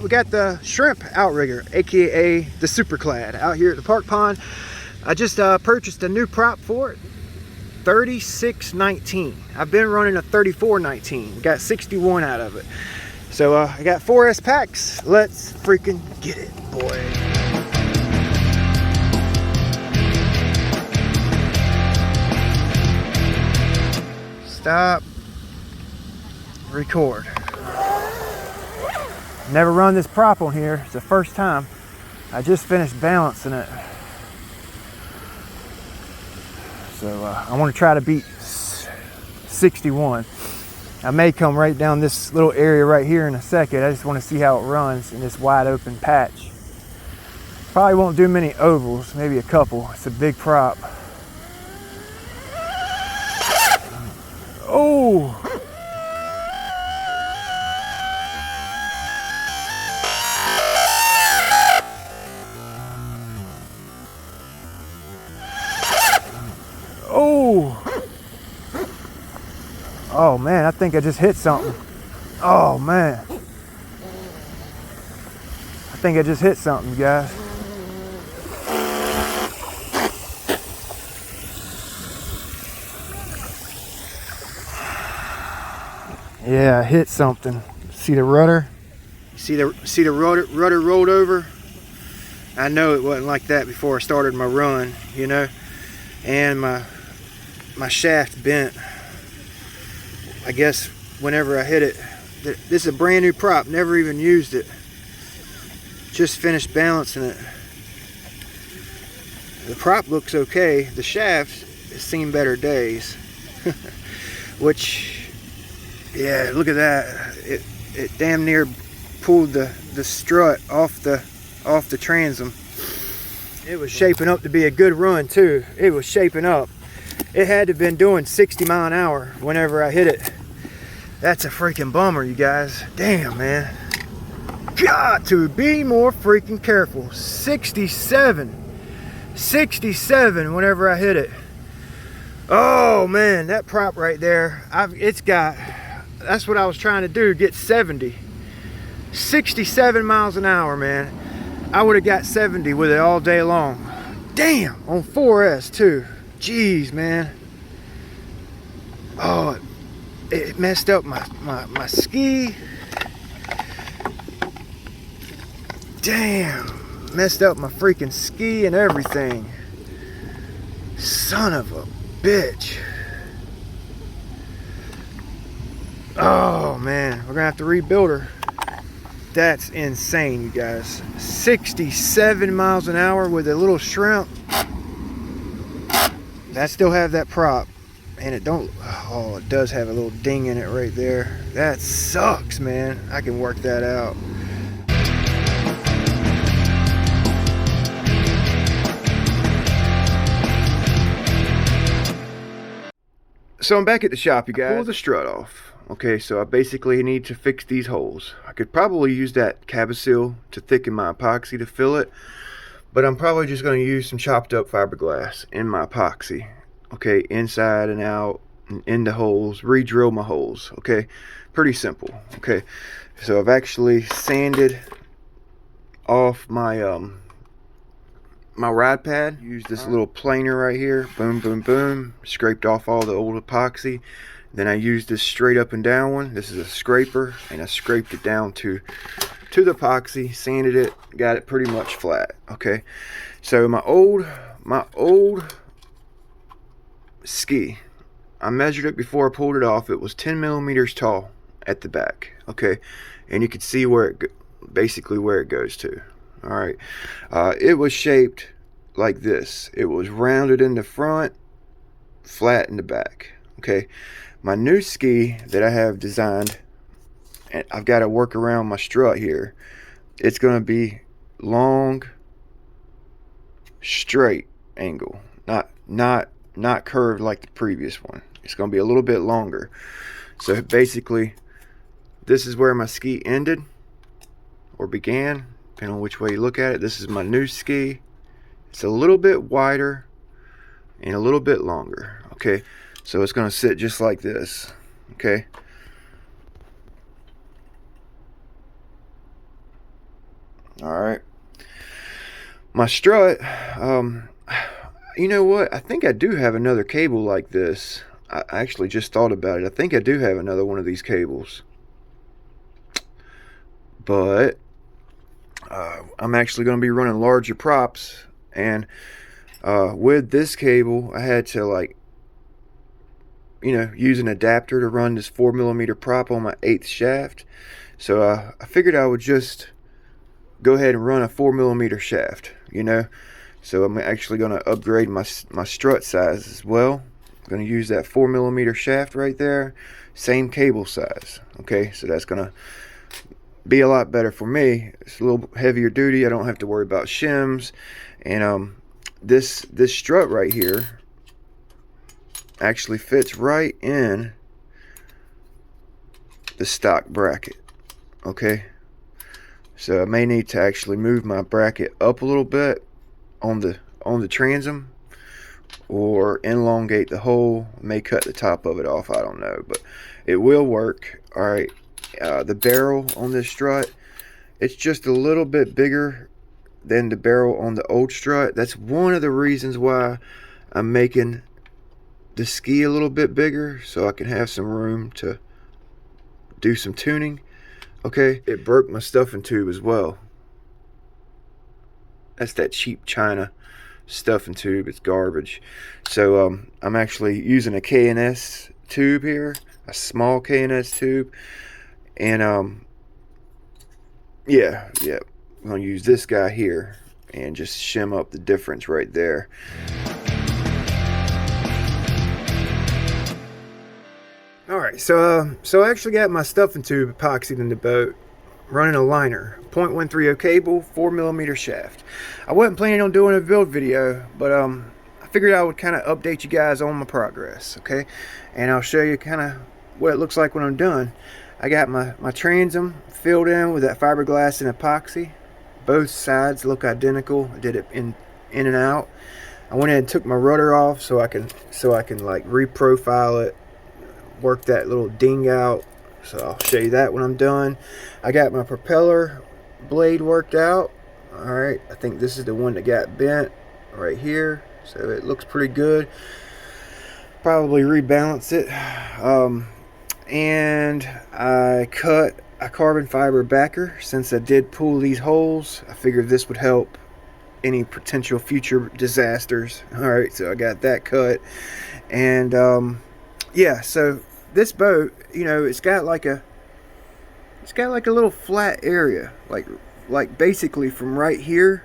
We got the shrimp outrigger, aka the SUPER-CLAD, out here at the park pond. I just purchased a new prop for it, 3619. I've been running a 3419, got 61 out of it. So I got 4S packs. Let's freaking get it, boy. Stop, record. Never run this prop on here. It's the first time. I just finished balancing it. So I want to try to beat 61. I may come right down this little area right here in a second. I just want to see how it runs in this wide open patch. Probably won't do many ovals, maybe a couple. It's a big prop. Oh! Oh man, I think I just hit something. Oh man. I think I just hit something, guys. Yeah, I hit something. See the rudder? See the rudder rolled over? I know it wasn't like that before I started my run, you know. And my shaft bent. I guess whenever I hit it. This is a brand new prop, never even used it. Just finished balancing it. The prop looks okay. The shaft has seen better days. Which, yeah, look at that. It damn near pulled the strut off the transom. It was shaping up to be a good run too. It was shaping up. It had to have been doing 60 miles an hour whenever I hit it. That's a freaking bummer, you guys. Damn, man. Got to be more freaking careful. 67 whenever I hit it. Oh man, that prop right there, that's what I was trying to do, get 70. 67 miles an hour, man. I would have got 70 with it all day long. Damn, on 4S too. Jeez, man. Oh, it messed up my ski. Damn, messed up my freaking ski and everything. Son of a bitch. Oh man, we're gonna have to rebuild her. That's insane, you guys. 67 miles an hour with a little shrimp. I still have that prop, and it does have a little ding in it right there. That sucks, man. I can work that out. So I'm back at the shop, you guys. Pull the strut off. Okay, so I basically need to fix these holes. I could probably use that Cabasil to thicken my epoxy to fill it, but I'm probably just going to use some chopped up fiberglass in my epoxy. Okay, inside and out, and in the holes, re-drill my holes. Okay, pretty simple. Okay, so I've actually sanded off my my rod pad. Use this little planer right here. Boom, boom, boom. Scraped off all the old epoxy. Then I used this straight up and down one. This is a scraper, and I scraped it down to the epoxy, sanded it, got it pretty much flat. Okay, so my old ski, I measured it before I pulled it off. It was 10 millimeters tall at the back. Okay, and you can see where basically where it goes to. All right, it was shaped like this. It was rounded in the front, flat in the back. Okay, my new ski that I have designed, and I've got to work around my strut here. It's going to be long, straight angle, not curved like the previous one. It's going to be a little bit longer. So basically, this is where my ski ended or began, depending on which way you look at it. This is my new ski. It's a little bit wider and a little bit longer. Okay, so it's going to sit just like this. Okay, All right. My strut, you know what? I think I do have another cable like this. I actually just thought about it. I think I do have another one of these cables. But I'm actually going to be running larger props. And with this cable, I had to, like, you know, use an adapter to run this 4mm prop on my 8th shaft. So I figured I would just go ahead and run a 4mm shaft, you know. So I'm actually going to upgrade my strut size as well. I'm going to use that 4mm shaft right there, same cable size. Okay, so that's going to be a lot better for me. It's a little heavier duty. I don't have to worry about shims. And this strut right here actually fits right in the stock bracket. Okay, so I may need to actually move my bracket up a little bit on the transom, or elongate the hole. May cut the top of it off, I don't know, but it will work. All right. The barrel on this strut, it's just a little bit bigger than the barrel on the old strut. That's one of the reasons why I'm making the ski a little bit bigger, so I can have some room to do some tuning. Okay, it broke my stuffing tube as well. That's that cheap China stuffing tube. It's garbage. So I'm actually using a K&S tube here, a small K&S tube. And yeah, I'm gonna use this guy here and just shim up the difference right there. All right, so I actually got my stuffing tube epoxied in the boat, running a liner, 0.130 cable, 4mm shaft. I wasn't planning on doing a build video, but I figured I would kind of update you guys on my progress, okay? And I'll show you kind of what it looks like when I'm done. I got my transom filled in with that fiberglass and epoxy. Both sides look identical. I did it in and out. I went in and took my rudder off so I can like reprofile it, work that little ding out. So I'll show you that when I'm done. I got my propeller blade worked out. All right, I think this is the one that got bent right here, so it looks pretty good. Probably rebalance it. And I cut a carbon fiber backer. Since I did pull these holes, I figured this would help any potential future disasters. All right, so I got that cut. And yeah, so this boat, you know, it's got like a little flat area, like basically from right here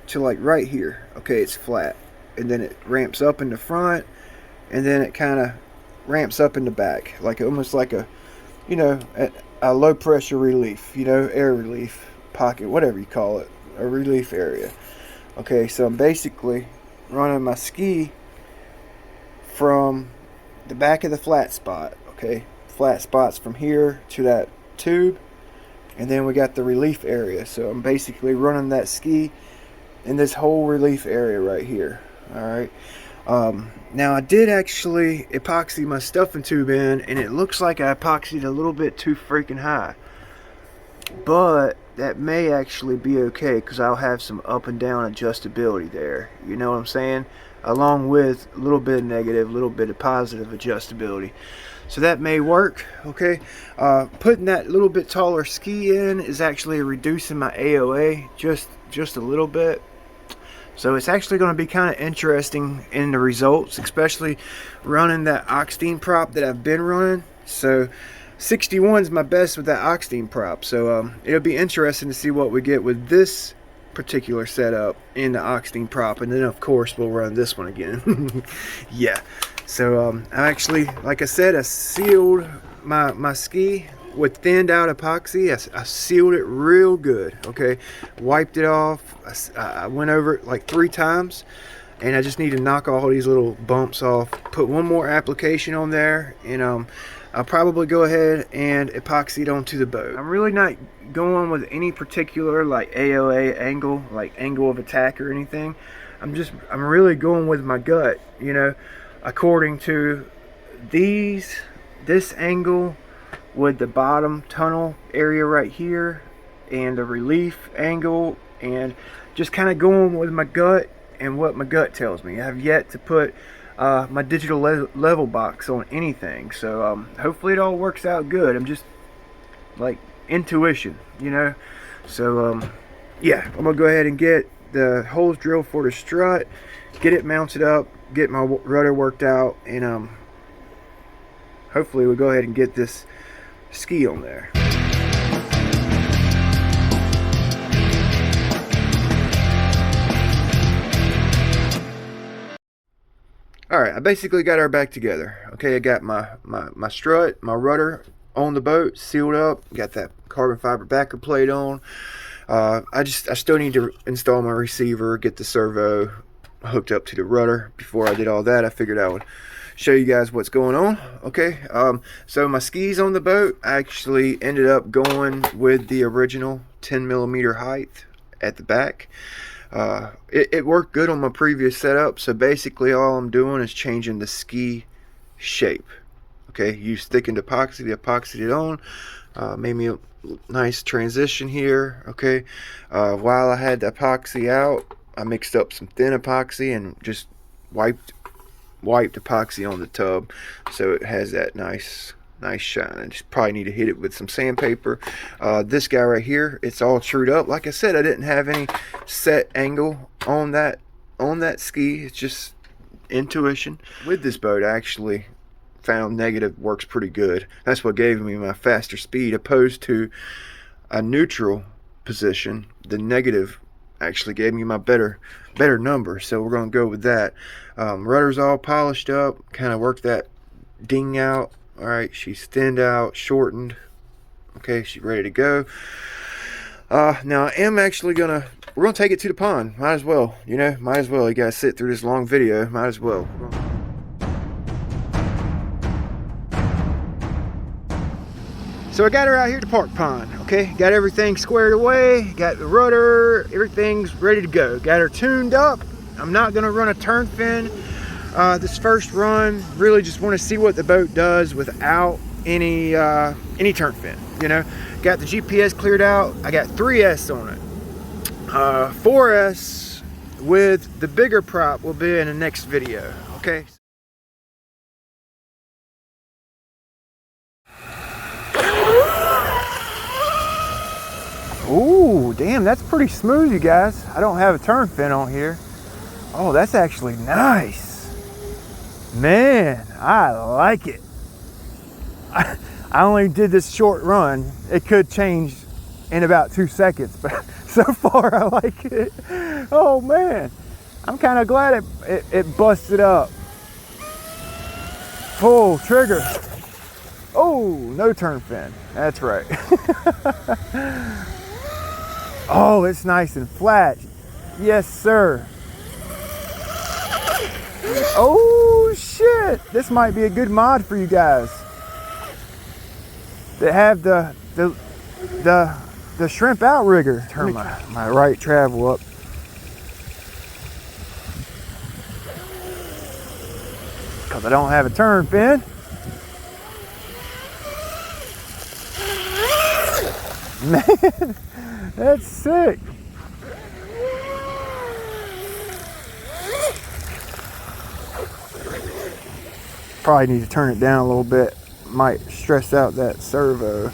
to like right here. Okay, it's flat, and then it ramps up in the front, and then it kind of ramps up in the back, like almost like a, you know, a low pressure relief, you know, air relief pocket, whatever you call it, a relief area. Okay, so I'm basically running my ski from the back of the flat spot. Okay, flat spots from here to that tube, and then we got the relief area. So I'm basically running that ski in this whole relief area right here. All right. Now I did actually epoxy my stuffing tube in, and it looks like I epoxied a little bit too freaking high, but that may actually be okay because I'll have some up and down adjustability there, you know what I'm saying, along with a little bit of negative, a little bit of positive adjustability. So that may work. Okay, putting that little bit taller ski in is actually reducing my AOA just a little bit. So it's actually going to be kind of interesting in the results, especially running that Oxidean prop that I've been running. So 61 is my best with that Oxidean prop. So it'll be interesting to see what we get with this particular setup in the Oxidean prop, and then of course we'll run this one again. Yeah. So I actually, like I said, I sealed my ski with thinned out epoxy. I sealed it real good. Okay, wiped it off. I went over it like 3 times, and I just need to knock all these little bumps off, put one more application on there, and I'll probably go ahead and epoxy it onto the boat. I'm really not going with any particular like AOA angle, like angle of attack or anything. I'm really going with my gut, you know, according to this angle with the bottom tunnel area right here and the relief angle, and just kind of going with my gut and what my gut tells me. I have yet to put my digital level box on anything, so hopefully it all works out good. I'm just like intuition, you know. So yeah, I'm gonna go ahead and get the holes drilled for the strut, get it mounted up, get my rudder worked out, and hopefully we'll go ahead and get this ski on there. Alright, I basically got our back together. Okay, I got my strut, my rudder on the boat, sealed up, got that carbon fiber backer plate on. I still need to install my receiver, get the servo hooked up to the rudder. Before I did all that, I figured I would show you guys what's going on. Okay, so my skis on the boat, I actually ended up going with the original 10mm height at the back. It worked good on my previous setup, so basically all I'm doing is changing the ski shape. Okay, used thickened epoxy to epoxy it on. Made me a nice transition here. Okay, while I had the epoxy out, I mixed up some thin epoxy and just wiped epoxy on the tub, so it has that nice shine. I just probably need to hit it with some sandpaper. This guy right here, it's all trued up. Like I said, I didn't have any set angle on that ski. It's just intuition. With this boat, I actually found negative works pretty good. That's what gave me my faster speed, opposed to a neutral position. The negative actually gave me my better number, so we're going to go with that. Rudder's all polished up, kind of worked that ding out. All right, she's thinned out, shortened. Okay, she's ready to go. Now I am actually we're gonna take it to the pond. Might as well, you know, might as well. You guys sit through this long video, might as well. So I got her out here to Park Pond, okay? Got everything squared away, got the rudder, everything's ready to go. Got her tuned up. I'm not gonna run a turn fin this first run. Really just want to see what the boat does without any turn fin, you know? Got the GPS cleared out. I got 3S on it. 4S with the bigger prop will be in the next video, okay? Ooh, damn, that's pretty smooth, you guys. I don't have a turn fin on here. Oh, that's actually nice. Man, I like it. I only did this short run. It could change in about 2 seconds, but so far I like it. Oh man, I'm kind of glad it busted up. Pull trigger. Oh, no turn fin. That's right. Oh, it's nice and flat. Yes, sir. Oh shit! This might be a good mod for you guys that have the shrimp outrigger. Turn my right travel up. Because I don't have a turn fin. Man, that's sick. Probably need to turn it down a little bit. Might stress out that servo.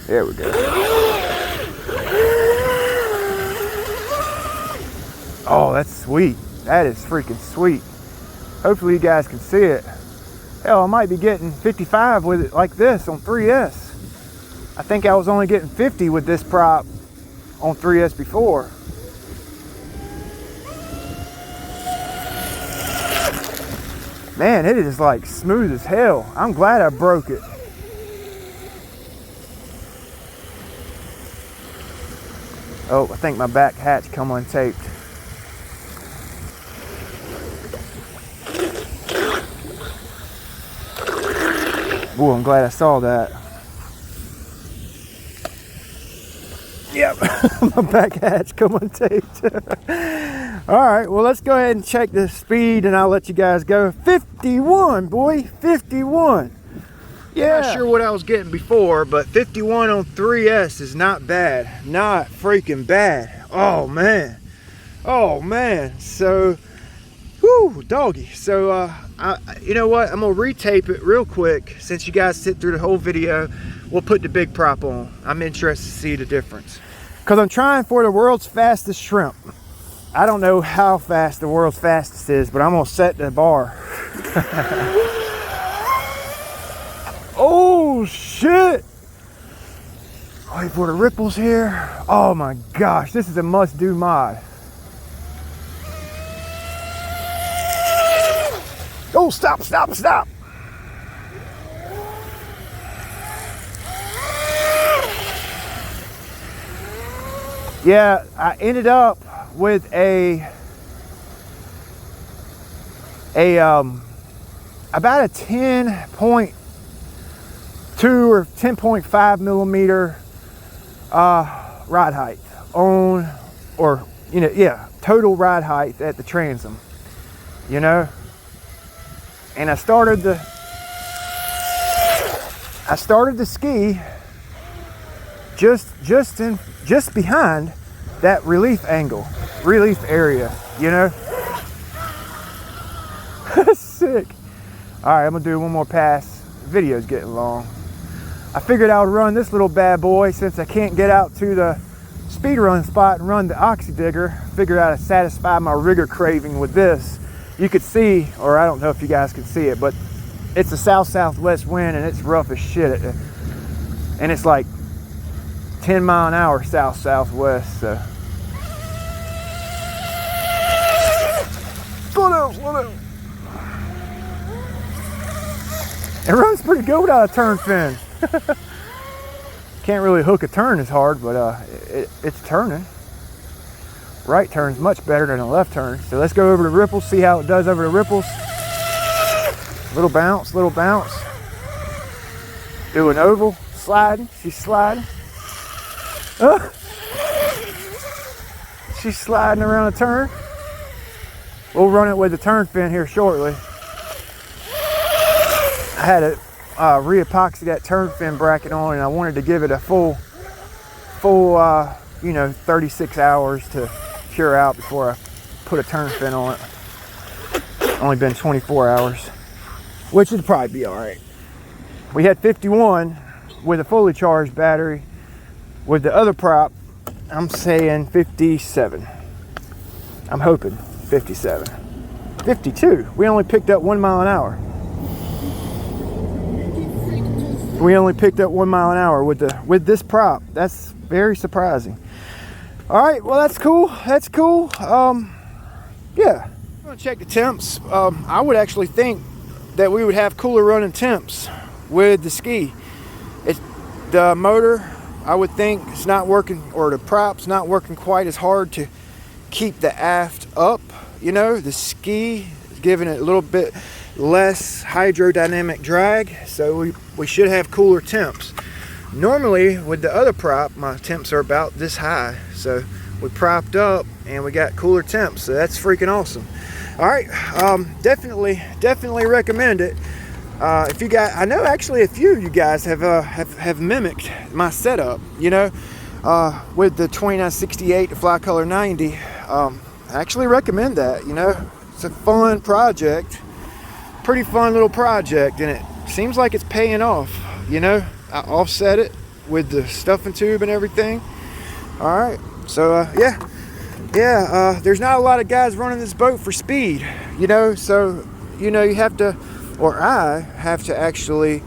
There we go. Oh, that's sweet. That is freaking sweet. Hopefully you guys can see it. Hell, I might be getting 55 with it like this on 3S. I think I was only getting 50 with this prop on 3S before. Man, it is like smooth as hell. I'm glad I broke it. Oh, I think my back hatch come untaped. Ooh, I'm glad I saw that. Yep, my back hatch come untaped. All right, well, let's go ahead and check the speed and I'll let you guys go. 51, boy, 51. Yeah. Not sure what I was getting before, but 51 on 3S is not bad. Not freaking bad. Oh man. Oh man. So, whoo, doggy. So, you know what? I'm gonna retape it real quick since you guys sit through the whole video. We'll put the big prop on. I'm interested to see the difference. Because I'm trying for the world's fastest shrimp. I don't know how fast the world's fastest is, but I'm gonna set the bar. Oh shit! Wait for the ripples here. Oh my gosh, this is a must-do mod. Oh, stop, stop, stop! Yeah, I ended up with about a 10.2 or 10.5 millimeter rod height on, or you know, yeah, total rod height at the transom, you know. And I started the ski just behind that relief area, you know. Sick. All right, I'm gonna do one more pass. The video's getting long. I figured I would run this little bad boy since I can't get out to the speed run spot and run the Oxidigger. Figured out to satisfy my rigger craving with this. You could see, or I don't know if you guys can see it, but it's a south-southwest wind and it's rough as shit. And it's like 10 mile an hour south-southwest, so. Slow down, slow down. It runs pretty good without a turn fin. Can't really hook a turn as hard, but it's turning. Right turn's much better than a left turn. So let's go over the ripples, see how it does over the ripples. Little bounce, little bounce. Do an oval, sliding, she's sliding. She's sliding around a turn. We'll run it with the turn fin here shortly. I had to re-epoxy that turn fin bracket on, and I wanted to give it a full you know, 36 hours to cure out before I put a turn fin on it. Only been 24 hours, which would probably be all right. We had 51 with a fully charged battery. With the other prop, I'm saying 57. I'm hoping 57. 52. We only picked up 1 mile an hour. We only picked up 1 mile an hour with this prop. That's very surprising. All right, well, that's cool. That's cool. Yeah. I'm gonna check the temps. I would actually think that we would have cooler running temps with the ski. The motor, I would think, it's not working, or the prop's not working quite as hard to keep the aft up. You know, the ski is giving it a little bit less hydrodynamic drag, so we should have cooler temps. Normally with the other prop, my temps are about this high, so we propped up and we got cooler temps, so that's freaking awesome. All right, definitely recommend it. If you guys, I know actually a few of you guys have mimicked my setup, you know, with the 2968 to Flycolor 90. I actually recommend that. You know, it's a fun project, pretty fun little project, and it seems like it's paying off. You know, I offset it with the stuffing tube and everything. All right, so yeah, there's not a lot of guys running this boat for speed, you know, so you know, you have to, or I have to actually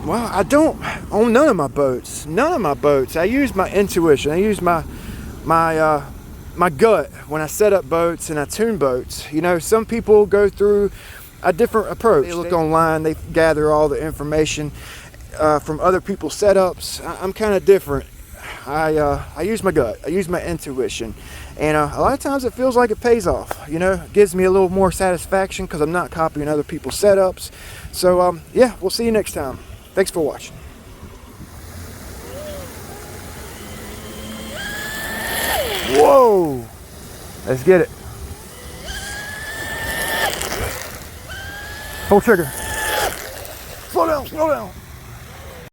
well, I don't own none of my boats. I use my intuition. I use my gut when I set up boats and I tune boats. You know, some people go through a different approach. They look online, they gather all the information from other people's setups. I'm kind of different. I use my gut. I use my intuition. And a lot of times it feels like it pays off. You know, it gives me a little more satisfaction because I'm not copying other people's setups. So yeah, we'll see you next time. Thanks for watching. Whoa! Let's get it. Pull trigger. Slow down, slow down.